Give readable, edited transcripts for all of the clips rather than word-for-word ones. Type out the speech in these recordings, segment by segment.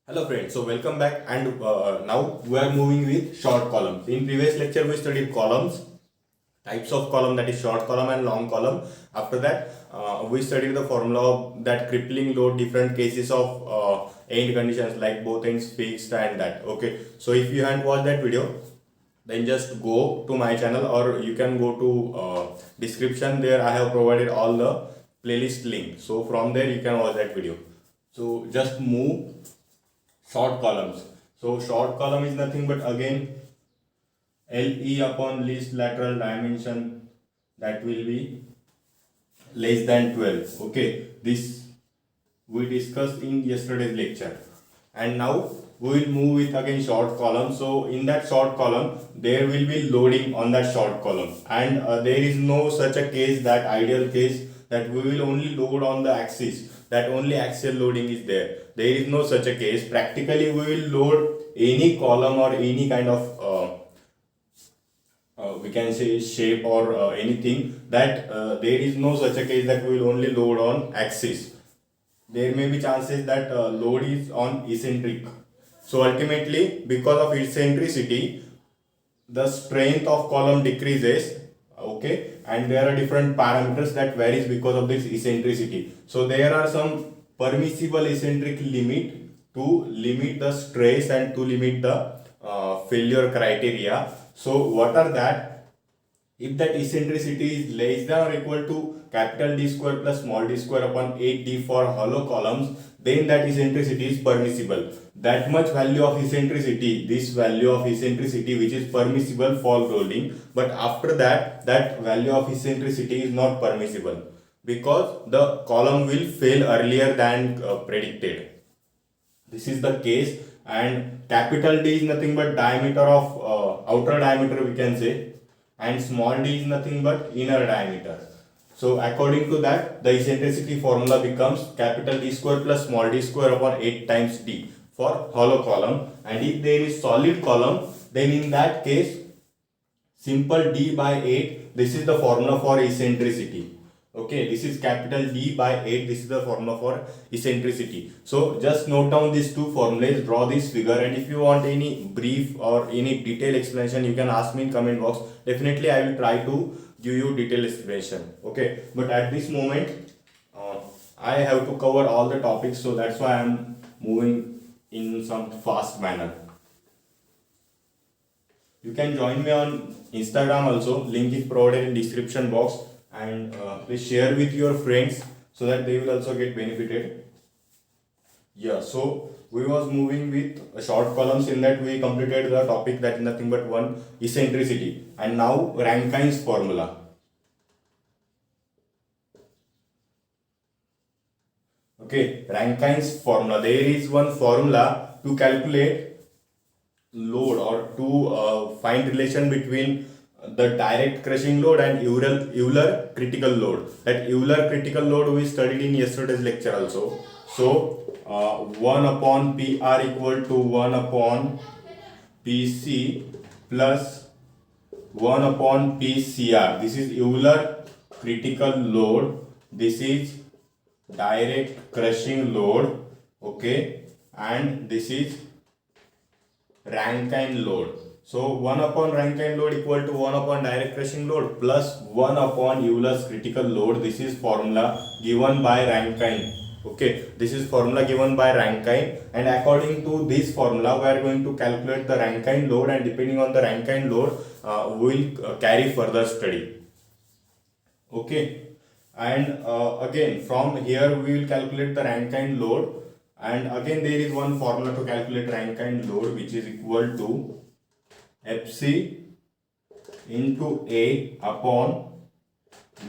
Hello friends, so welcome back and now we are moving with short columns. In previous lecture we studied columns, types of column, that is short column and long column. After that we studied the formula of that crippling load, different cases of end conditions like both ends fixed and that. Okay, so if you haven't watched that video, then just go to my channel or you can go to description. There I have provided all the playlist link, so from there you can watch that video. So just move short columns. So short column is nothing but again LE upon least lateral dimension, that will be less than 12. Okay, this we discussed in yesterday's lecture, and now we will move with again short column. So in that short column there will be loading on that short column, and there is no such a case, that ideal case, that we will only load on the axis, that only axial loading is there. There is no such a case. Practically we will load any column or any kind of we can say shape or anything, that there is no such a case that we will only load on axis. There may be chances that load is on eccentric. So ultimately, because of eccentricity, the strength of column decreases. Okay, and there are different parameters that varies because of this eccentricity. So there are some permissible eccentric limit to limit the stress and to limit the failure criteria. So what are that? If that eccentricity is less than or equal to capital D square plus small d square upon 8d for hollow columns, then that eccentricity is permissible. That much value of eccentricity, this value of eccentricity which is permissible for loading, but after that, that value of eccentricity is not permissible because the column will fail earlier than predicted. This is the case, and capital D is nothing but diameter of outer diameter, we can say, and small d is nothing but inner diameter. So according to that, the eccentricity formula becomes capital D square plus small d square upon 8 times d for hollow column. And if there is solid column, then in that case, simple d by 8, this is the formula for eccentricity. Okay, this is capital D by 8, this is the formula for eccentricity. So just note down these two formulas, draw this figure, and if you want any brief or any detailed explanation, you can ask me in comment box. Definitely I will try to give you detailed explanation. Okay, but at this moment I have to cover all the topics, so that's why I am moving in some fast manner. You can join me on Instagram also, link is provided in description box, and please share with your friends so that they will also get benefited. Yeah, so we was moving with short columns. In that we completed the topic, that is nothing but one, eccentricity, and now Rankine's formula. Okay, Rankine's formula. There is one formula to calculate load or to find relation between the direct crushing load and Euler critical load. That Euler critical load we studied in yesterday's lecture also. So 1 upon PR equal to 1 upon PC plus 1 upon PCR. This is Euler critical load. This is direct crushing load. Okay, and this is Rankine load. So 1 upon Rankine load equal to 1 upon direct crushing load plus 1 upon Euler's critical load. This is formula given by Rankine. Okay, this is formula given by Rankine, and according to this formula we are going to calculate the Rankine load, and depending on the Rankine load we will carry further study. Okay, and again from here we will calculate the Rankine load. And again there is one formula to calculate Rankine load, which is equal to Fc into A upon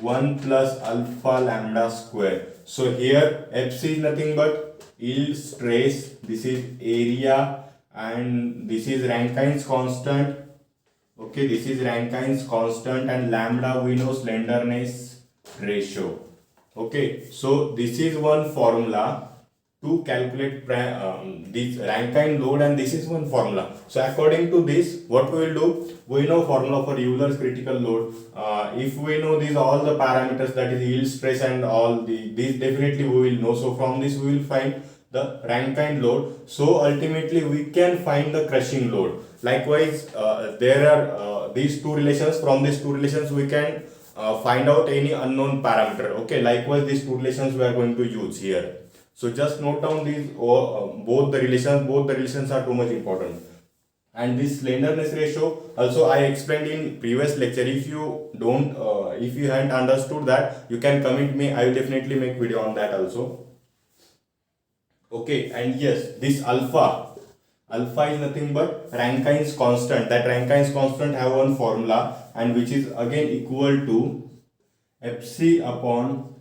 1 plus alpha lambda square. So here Fc is nothing but yield stress, this is area, and this is Rankine's constant. Okay, this is Rankine's constant, and lambda we know slenderness ratio. Okay, so this is one formula to calculate this Rankine load, and this is one formula. So according to this, what we will do, we know formula for Euler's critical load. If we know these all the parameters, that is yield stress and all these definitely we will know. So from this we will find the Rankine load. So ultimately we can find the crushing load. Likewise, there are these two relations. From these two relations we can find out any unknown parameter. Okay, likewise these two relations we are going to use here. So just note down these both the relations. Both the relations are too much important. And this slenderness ratio also I explained in previous lecture. If you don't if you haven't understood that, you can comment me. I will definitely make video on that also. Okay, and yes, this alpha is nothing but Rankine's constant. That Rankine's constant have one formula, and which is again equal to Fc upon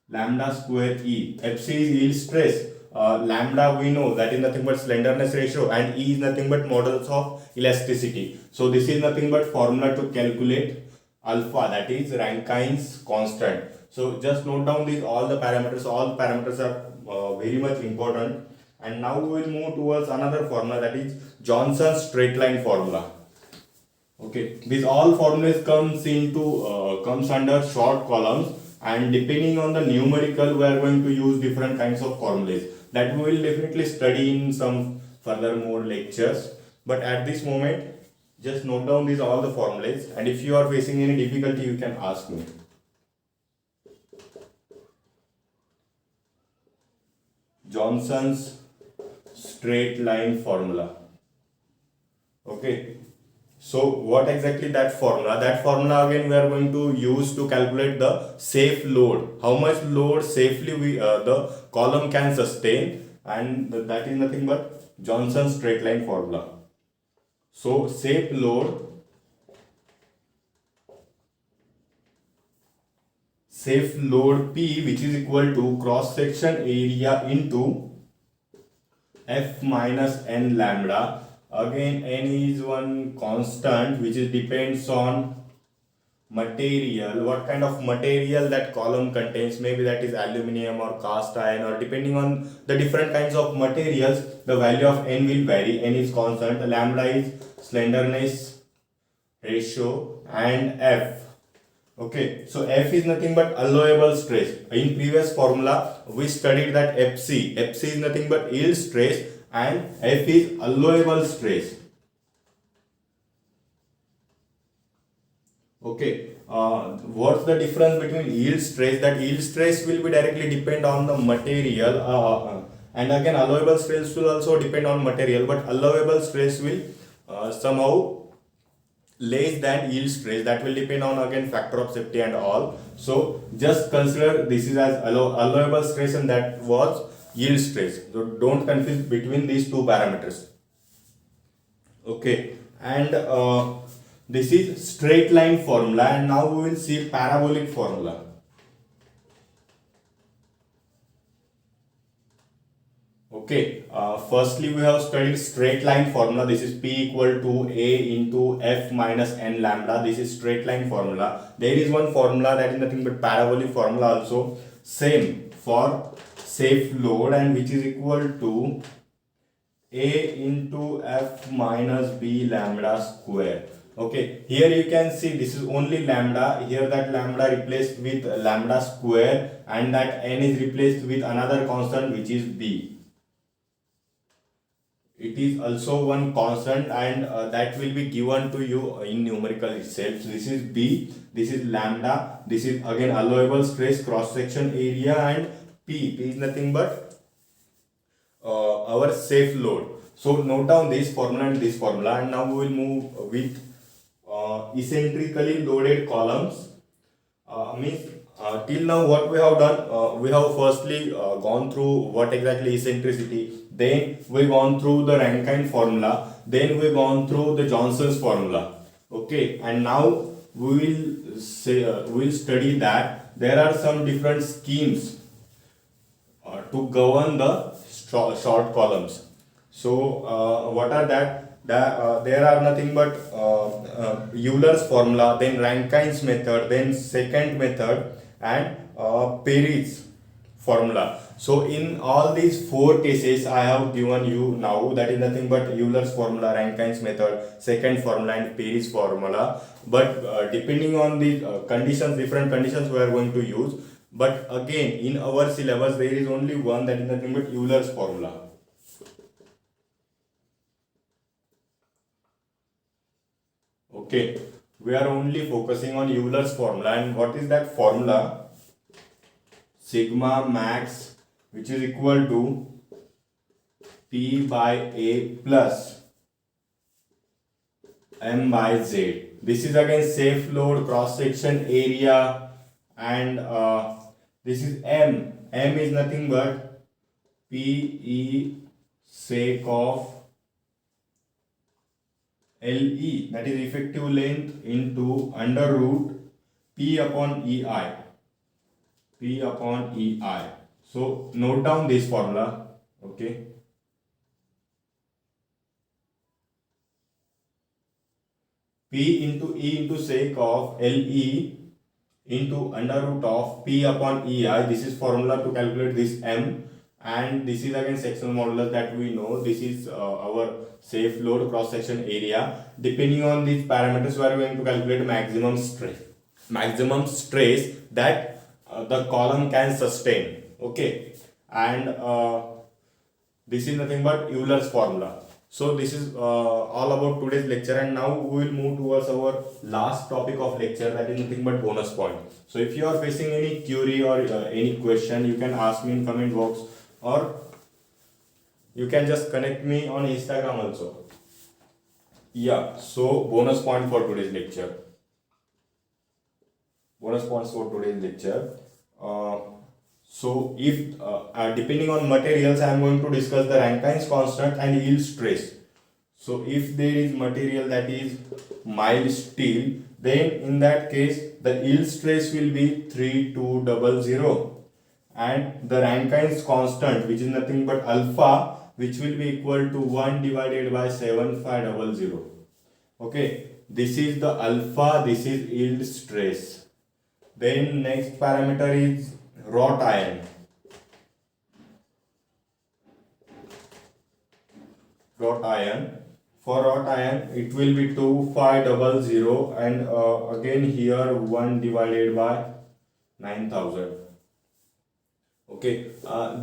lambda square E. Fc is yield stress. Lambda we know that is nothing but slenderness ratio, and E is nothing but modulus of elasticity. So this is nothing but formula to calculate alpha, that is Rankine's constant. So just note down these all the parameters. All the parameters are very much important. And now we will move towards another formula, that is Johnson's straight line formula. Okay, these all formulas comes under short columns, and depending on the numerical we are going to use different kinds of formulas that we will definitely study in some furthermore lectures. But at this moment, just note down these all the formulas, and if you are facing any difficulty you can ask me. Johnson's straight line formula. Okay, so what exactly that formula? That formula again we are going to use to calculate the safe load. How much load safely the column can sustain, and that is nothing but Johnson's straight line formula. So safe load P, which is equal to cross section area into F minus n lambda. Again, n is one constant which is depends on material, what kind of material that column contains. Maybe that is aluminium or cast iron, or depending on the different kinds of materials, the value of n will vary. N is constant, lambda is slenderness ratio, and F. Okay, so F is nothing but allowable stress. In previous formula we studied that Fc is nothing but yield stress, and F is allowable stress. Okay, what's the difference between yield stress? That yield stress will be directly depend on the material, and again allowable stress will also depend on material, but allowable stress will somehow less than yield stress. That will depend on again factor of safety and all. So just consider this is as allowable stress, and that was yield stress. So don't confuse between these two parameters. Okay, and this is straight line formula, and now we will see parabolic formula. Okay, firstly we have studied straight line formula. This is P equal to A into F minus n lambda. This is straight line formula. There is one formula that is nothing but parabolic formula also, same for safe load, and which is equal to A into F minus B lambda square. Okay, here you can see this is only lambda. Here that lambda replaced with lambda square, and that n is replaced with another constant which is B. It is also one constant, and that will be given to you in numerical itself. So this is B, this is lambda, this is again allowable stress, cross section area, and P is nothing but our safe load. So note down this formula and this formula, and now we will move with eccentrically loaded columns. Till now what we have done, we have firstly gone through what exactly eccentricity, then we gone through the Rankine formula, then we gone through the Johnson's formula. Okay, and now we will say we will study that there are some different schemes to govern the short columns. So what are that? There are nothing but Euler's formula, then Rankine's method, then second method, and Perry's formula. So in all these four cases I have given you now, that is nothing but Euler's formula, Rankine's method, second formula, and Perry's formula. But depending on the conditions, different conditions we are going to use. But again, in our syllabus, there is only one, that is nothing but Euler's formula. Okay, we are only focusing on Euler's formula. And what is that formula? Sigma max, which is equal to P by A plus M by Z. This is again safe load cross section area, and this is M. M is nothing but PE sec of LE, that is effective length, into under root P upon EI. P upon EI. So note down this formula. Okay. P into E into sec of LE into under root of P upon EI. This is formula to calculate this M, and this is again sectional modulus that we know. This is our safe load cross section area. Depending on these parameters, we are going to calculate maximum stress. Maximum stress that the column can sustain. Okay, and this is nothing but Euler's formula. So this is all about today's lecture, and now we will move towards our last topic of lecture, that is nothing but bonus point. So if you are facing any query or any question, you can ask me in comment box, or you can just connect me on Instagram also. Yeah, so bonus point for today's lecture. Bonus points for today's lecture. So if depending on materials, I am going to discuss the Rankine's constant and yield stress. So if there is material that is mild steel, then in that case the yield stress will be 3200, and the Rankine's constant, which is nothing but alpha, which will be equal to 1 divided by 7500. Okay, this is the alpha, this is yield stress. Then next parameter is wrought iron. Wrought iron. For wrought iron, it will be 2500, and again here 1 divided by 9000. Okay,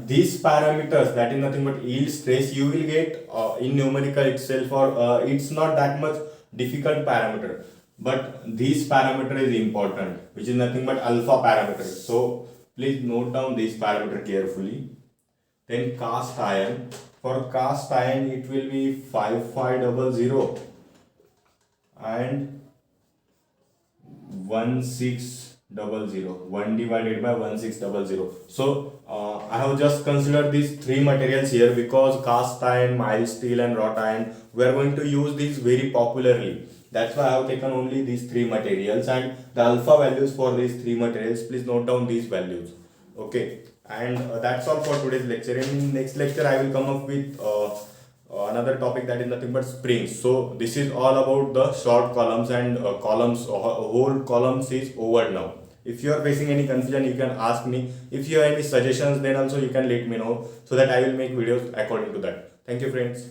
these parameters, that is nothing but yield stress, you will get in numerical itself, or it's not that much difficult parameter, but this parameter is important, which is nothing but alpha parameter. So please note down this parameter carefully. Then cast iron. For cast iron, it will be 5500 and 1600. 1 divided by 1600. So I have just considered these three materials here because cast iron, mild steel and wrought iron, we are going to use these very popularly. That's why I have taken only these three materials, and the alpha values for these three materials, please note down these values. Okay, and that's all for today's lecture. In next lecture, I will come up with another topic, that is nothing but springs. So this is all about the short columns, and columns, whole columns is over now. If you are facing any confusion, you can ask me. If you have any suggestions, then also you can let me know, so that I will make videos according to that. Thank you, friends.